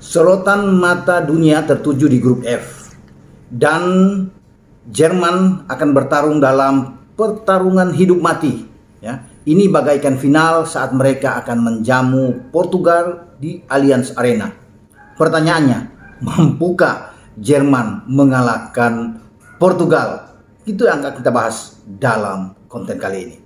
Sorotan mata dunia tertuju di grup F dan Jerman akan bertarung dalam pertarungan hidup mati. Ya, ini bagaikan final saat mereka akan menjamu Portugal di Allianz Arena. Pertanyaannya, mampukah Jerman mengalahkan Portugal? Itu yang akan kita bahas dalam konten kali ini.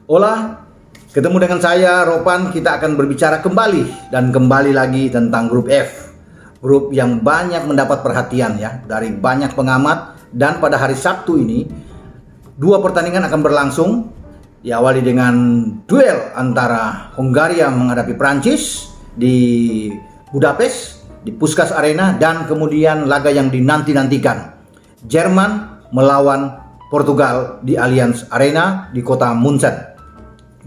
Hola, ketemu dengan saya Ropan. Kita akan berbicara kembali lagi tentang grup F. Grup yang banyak mendapat perhatian ya dari banyak pengamat. Dan pada hari Sabtu ini dua pertandingan akan berlangsung. Diawali dengan duel antara Hongaria menghadapi Prancis di Budapest di Puskás Arena, dan kemudian laga yang dinanti-nantikan, Jerman melawan Portugal di Allianz Arena di kota Munchen.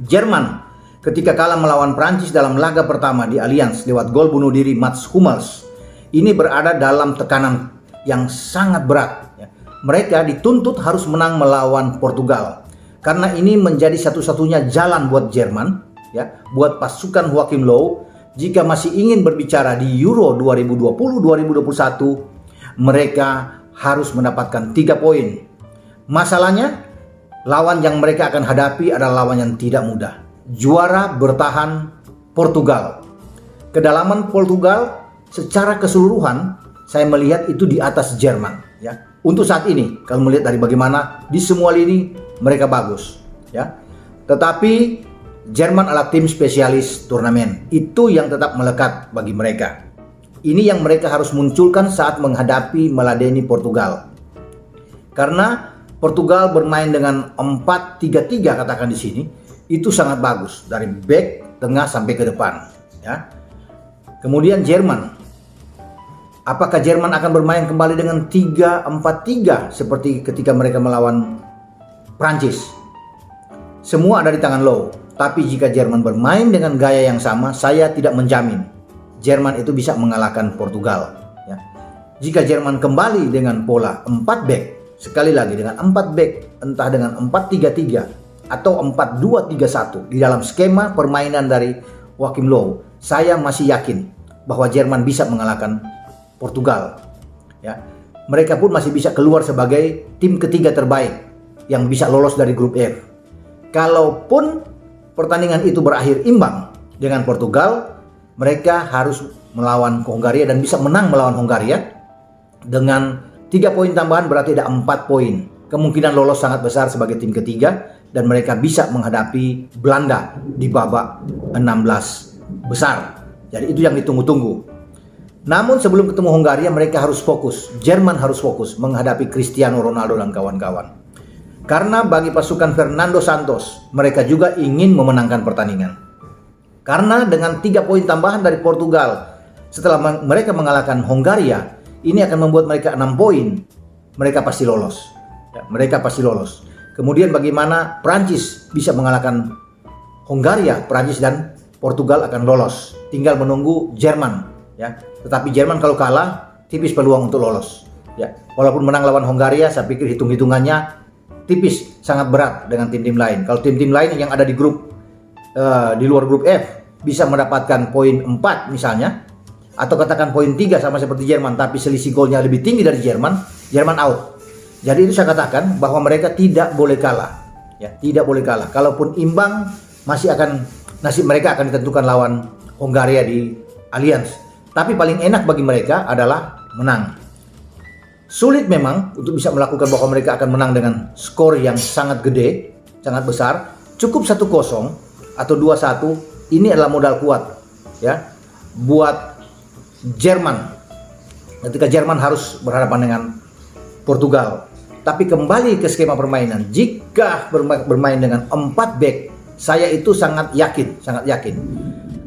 Jerman ketika kalah melawan Prancis dalam laga pertama di Allianz lewat gol bunuh diri Mats Hummels, ini berada dalam tekanan yang sangat berat ya. Mereka dituntut harus menang melawan Portugal karena ini menjadi satu-satunya jalan buat Jerman ya, buat pasukan Joachim Löw jika masih ingin berbicara di Euro 2020-2021. Mereka harus mendapatkan 3 poin. Masalahnya, lawan yang mereka akan hadapi adalah lawan yang tidak mudah. Juara bertahan Portugal. Kedalaman Portugal secara keseluruhan saya melihat itu di atas Jerman ya. Untuk saat ini kalau melihat dari bagaimana di semua lini mereka bagus ya. Tetapi Jerman adalah tim spesialis turnamen. Itu yang tetap melekat bagi mereka. Ini yang mereka harus munculkan saat menghadapi meladeni Portugal. Karena Portugal bermain dengan 4-3-3 katakan di sini, itu sangat bagus dari back, tengah sampai ke depan ya. Kemudian Jerman, apakah Jerman akan bermain kembali dengan 3-4-3 seperti ketika mereka melawan Prancis? Semua ada di tangan Löw. Tapi jika Jerman bermain dengan gaya yang sama, saya tidak menjamin Jerman itu bisa mengalahkan Portugal ya. Jika Jerman kembali dengan pola 4 back, sekali lagi dengan 4 back, entah dengan 4-3-3 atau 4-2-3-1 di dalam skema permainan dari Joachim Löw, saya masih yakin bahwa Jerman bisa mengalahkan Portugal ya. Mereka pun masih bisa keluar sebagai tim ketiga terbaik yang bisa lolos dari grup F. Kalaupun pertandingan itu berakhir imbang dengan Portugal, mereka harus melawan Hongaria dan bisa menang melawan Hongaria dengan 3 poin tambahan, berarti ada 4 poin. Kemungkinan lolos sangat besar sebagai tim ketiga dan mereka bisa menghadapi Belanda di babak 16 besar. Jadi itu yang ditunggu-tunggu. Namun sebelum ketemu Hongaria mereka harus fokus. Jerman harus fokus menghadapi Cristiano Ronaldo dan kawan-kawan. Karena bagi pasukan Fernando Santos, mereka juga ingin memenangkan pertandingan. Karena dengan 3 poin tambahan dari Portugal setelah mereka mengalahkan Hongaria, ini akan membuat mereka 6 poin. Mereka pasti lolos ya, mereka pasti lolos. Kemudian bagaimana Prancis bisa mengalahkan Hongaria? Prancis dan Portugal akan lolos. Tinggal menunggu Jerman ya. Tetapi Jerman kalau kalah tipis peluang untuk lolos ya. Walaupun menang lawan Hongaria, saya pikir hitung-hitungannya tipis, sangat berat dengan tim-tim lain. Kalau tim-tim lain yang ada di grup di luar grup F bisa mendapatkan poin 4 misalnya, atau katakan poin 3 sama seperti Jerman, tapi selisih golnya lebih tinggi dari Jerman, Jerman out. Jadi itu saya katakan bahwa mereka tidak boleh kalah ya, tidak boleh kalah. Kalaupun imbang, masih akan nasib mereka akan ditentukan lawan Hongaria di Allianz. Tapi paling enak bagi mereka adalah menang. Sulit memang untuk bisa melakukan bahwa mereka akan menang dengan skor yang sangat gede, sangat besar. Cukup 1-0 atau 2-1, ini adalah modal kuat ya buat Jerman ketika Jerman harus berhadapan dengan Portugal. Tapi kembali ke skema permainan, jika bermain dengan 4 back, saya itu sangat yakin.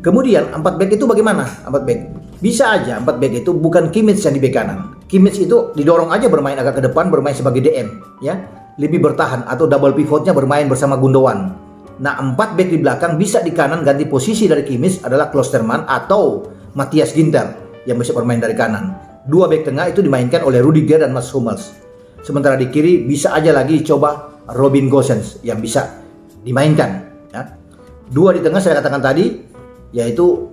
Kemudian 4 back itu bagaimana? 4 back bisa aja 4 back itu bukan Kimmich yang di bek kanan. Kimmich itu didorong aja bermain agak ke depan, bermain sebagai DM, ya, lebih bertahan atau double pivotnya bermain bersama Gundogan. Nah, 4 back di belakang bisa di kanan ganti posisi dari Kimmich adalah Klosterman atau Matthias Ginter yang bisa bermain dari kanan. 2 back tengah itu dimainkan oleh Rudiger dan Mats Hummels. Sementara di kiri bisa aja lagi coba Robin Gosens yang bisa dimainkan. Ya. 2 di tengah saya katakan tadi yaitu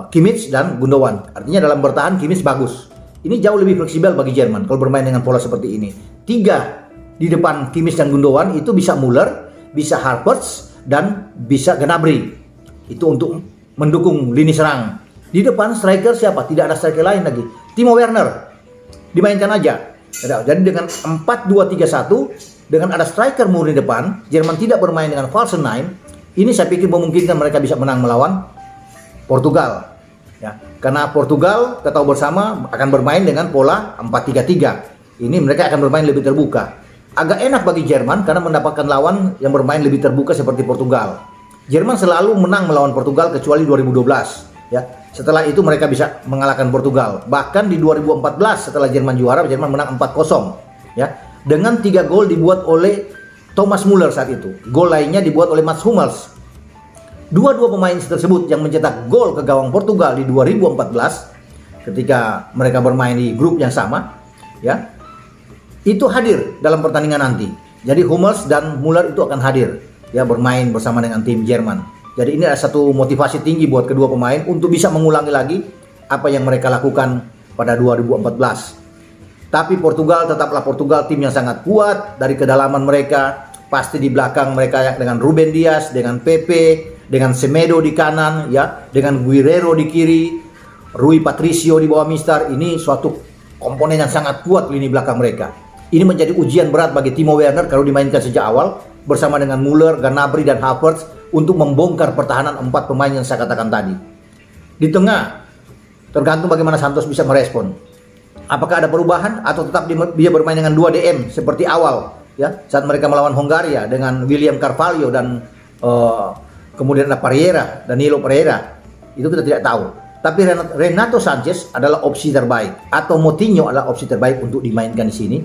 Kimmich dan Gundogan. Artinya dalam bertahan Kimmich bagus. Ini jauh lebih fleksibel bagi Jerman kalau bermain dengan pola seperti ini. 3 di depan Kimmich dan Gundogan itu bisa Müller, bisa Havertz, dan bisa Gnabry. Itu untuk mendukung lini serang. Di depan striker siapa? Tidak ada striker lain lagi. Timo Werner dimainkan aja. Jadi dengan 4-2-3-1 dengan ada striker murni depan, Jerman tidak bermain dengan false nine. Ini saya pikir memungkinkan mereka bisa menang melawan Portugal. Ya, karena Portugal kita tahu bersama akan bermain dengan pola 4-3-3. Ini mereka akan bermain lebih terbuka. Agak enak bagi Jerman karena mendapatkan lawan yang bermain lebih terbuka seperti Portugal. Jerman selalu menang melawan Portugal kecuali 2012. Ya, setelah itu mereka bisa mengalahkan Portugal. Bahkan di 2014 setelah Jerman juara, Jerman menang 4-0. Ya, dengan 3 gol dibuat oleh Thomas Müller saat itu. Gol lainnya dibuat oleh Mats Hummels. Dua-dua pemain tersebut yang mencetak gol ke gawang Portugal di 2014 ketika mereka bermain di grup yang sama, ya, itu hadir dalam pertandingan nanti. Jadi Hummels dan Müller itu akan hadir, ya, bermain bersama dengan tim Jerman. Jadi ini ada satu motivasi tinggi buat kedua pemain untuk bisa mengulangi lagi apa yang mereka lakukan pada 2014. Tapi Portugal tetaplah Portugal, tim yang sangat kuat dari kedalaman mereka. Pasti di belakang mereka dengan Ruben Dias, dengan Pepe, dengan Semedo di kanan, ya, dengan Guerrero di kiri, Rui Patricio di bawah Mister. Ini suatu komponen yang sangat kuat lini belakang mereka. Ini menjadi ujian berat bagi Timo Werner kalau dimainkan sejak awal bersama dengan Müller, Gnabry dan Havertz untuk membongkar pertahanan 4 pemain yang saya katakan tadi. Di tengah tergantung bagaimana Santos bisa merespon. Apakah ada perubahan atau tetap dia bermain dengan 2 DM seperti awal, ya, saat mereka melawan Hongaria dengan William Carvalho dan kemudian ada Danilo Pereira. Itu kita tidak tahu. Tapi Renato Sanchez adalah opsi terbaik atau Moutinho adalah opsi terbaik untuk dimainkan di sini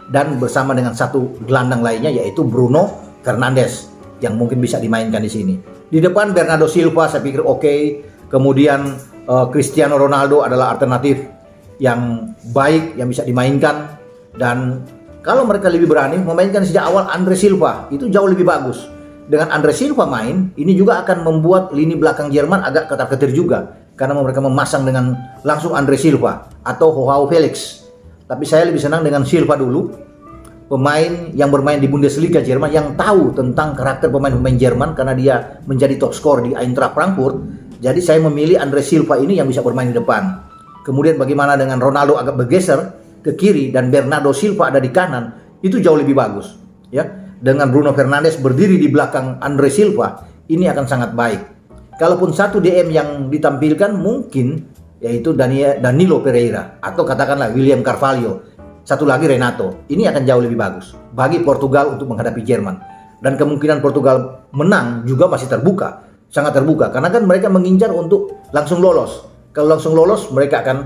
dan bersama dengan satu gelandang lainnya yaitu Bruno Fernandes yang mungkin bisa dimainkan di sini. Di depan Bernardo Silva saya pikir oke. Kemudian Cristiano Ronaldo adalah alternatif yang baik yang bisa dimainkan, dan kalau mereka lebih berani memainkan sejak awal Andre Silva itu jauh lebih bagus. Dengan Andre Silva main, ini juga akan membuat lini belakang Jerman agak ketar-ketir juga karena mereka memasang dengan langsung Andre Silva atau Joao Felix. Tapi saya lebih senang dengan Silva dulu, pemain yang bermain di Bundesliga Jerman yang tahu tentang karakter pemain-pemain Jerman karena dia menjadi top skor di Eintracht Frankfurt. Jadi saya memilih Andre Silva ini yang bisa bermain di depan. Kemudian bagaimana dengan Ronaldo agak bergeser ke kiri dan Bernardo Silva ada di kanan, itu jauh lebih bagus, ya. Dengan Bruno Fernandes berdiri di belakang Andre Silva, ini akan sangat baik. Kalaupun satu DM yang ditampilkan mungkin yaitu Danilo Pereira atau katakanlah William Carvalho. Satu lagi Renato. Ini akan jauh lebih bagus bagi Portugal untuk menghadapi Jerman. Dan kemungkinan Portugal menang juga masih terbuka, sangat terbuka karena kan mereka mengincar untuk langsung lolos. Kalau langsung lolos mereka akan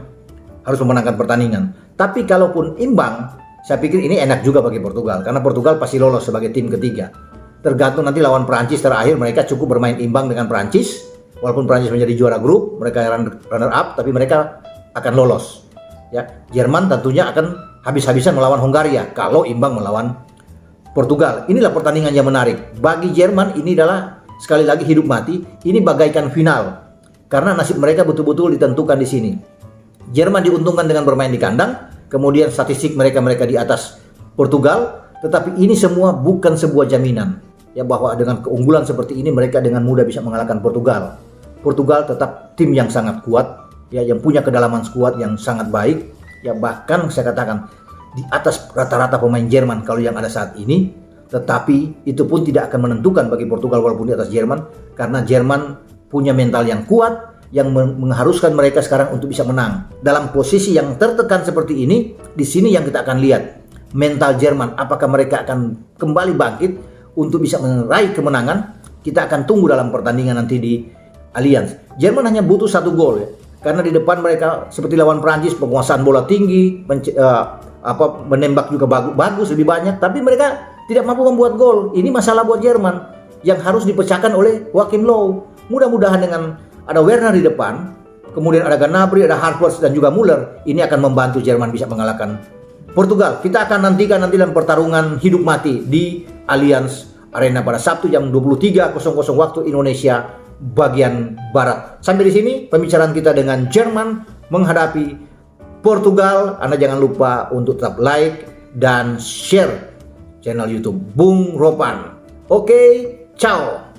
harus memenangkan pertandingan. Tapi kalaupun imbang, saya pikir ini enak juga bagi Portugal karena Portugal pasti lolos sebagai tim ketiga. Tergantung nanti lawan Prancis terakhir, mereka cukup bermain imbang dengan Prancis. Walaupun Prancis menjadi juara grup, mereka runner up, tapi mereka akan lolos. Ya, Jerman tentunya akan habis-habisan melawan Hongaria kalau imbang melawan Portugal. Inilah pertandingan yang menarik. Bagi Jerman ini adalah sekali lagi hidup mati. Ini bagaikan final karena nasib mereka betul-betul ditentukan di sini. Jerman diuntungkan dengan bermain di kandang, kemudian statistik mereka di atas Portugal, tetapi ini semua bukan sebuah jaminan ya bahwa dengan keunggulan seperti ini mereka dengan mudah bisa mengalahkan Portugal. Portugal tetap tim yang sangat kuat ya, yang punya kedalaman skuad yang sangat baik ya, bahkan saya katakan di atas rata-rata pemain Jerman kalau yang ada saat ini. Tetapi itu pun tidak akan menentukan bagi Portugal walaupun di atas Jerman, karena Jerman punya mental yang kuat yang mengharuskan mereka sekarang untuk bisa menang. Dalam posisi yang tertekan seperti ini, di sini yang kita akan lihat mental Jerman, apakah mereka akan kembali bangkit untuk bisa meraih kemenangan. Kita akan tunggu dalam pertandingan nanti di Allianz. Jerman hanya butuh 1 gol ya. karena di depan mereka seperti lawan Prancis, penguasaan bola tinggi, menembak juga bagus lebih banyak, tapi mereka tidak mampu membuat gol. Ini masalah buat Jerman yang harus dipecahkan oleh Joachim Löw. Mudah-mudahan dengan ada Werner di depan, kemudian ada Gnabry, ada Havertz dan juga Müller, ini akan membantu Jerman bisa mengalahkan Portugal. Kita akan nantikan nanti dalam pertarungan hidup mati di Allianz Arena pada Sabtu jam 23.00 waktu Indonesia bagian barat. Sampai di sini pembicaraan kita dengan Jerman menghadapi Portugal. Anda jangan lupa untuk tetap like dan share channel YouTube Bung Ropan. Oke, ciao.